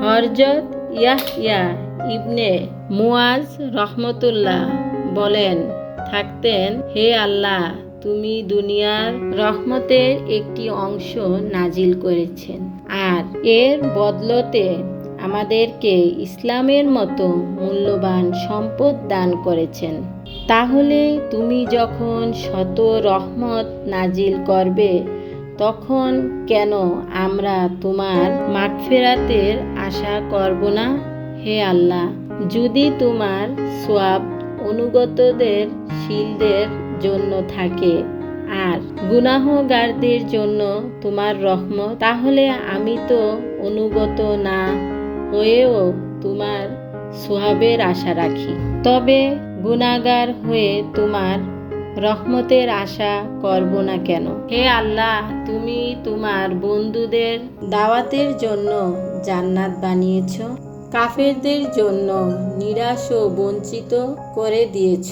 হযরত ইয়াহইয়া ইবনে মুয়াজ রহমতুল্লাহ বলেন থাকতেন, হে আল্লাহ, তুমি দুনিয়ার রহমতের একটি অংশ নাজিল করেছেন আর এর বদলতে আমাদেরকে ইসলামের মতো মূল্যবান সম্পদ দান করেছেন। তাহলে তুমি যখন শত রহমত নাজিল করবে তখন কেন আমরা তোমার মাগফিরাতের আশা করব না? হে আল্লাহ, যদি তোমার সওয়াব অনুগতদের শীলদের জন্য থাকে আর গুনাহগারদের জন্য তোমার রহমত, তাহলে আমি তো অনুগত না হয়েও তোমার সওয়াবের আশা রাখি। তবে গুনাহগার হয়ে তোমার রহমতের আশা করব না কেন? হে আল্লাহ, তুমি তোমার বন্ধুদের দাওয়াতের জন্য জান্নাত বানিয়েছ, কাফেরদের জন্য নিরাশ ও বঞ্চিত করে দিয়েছ।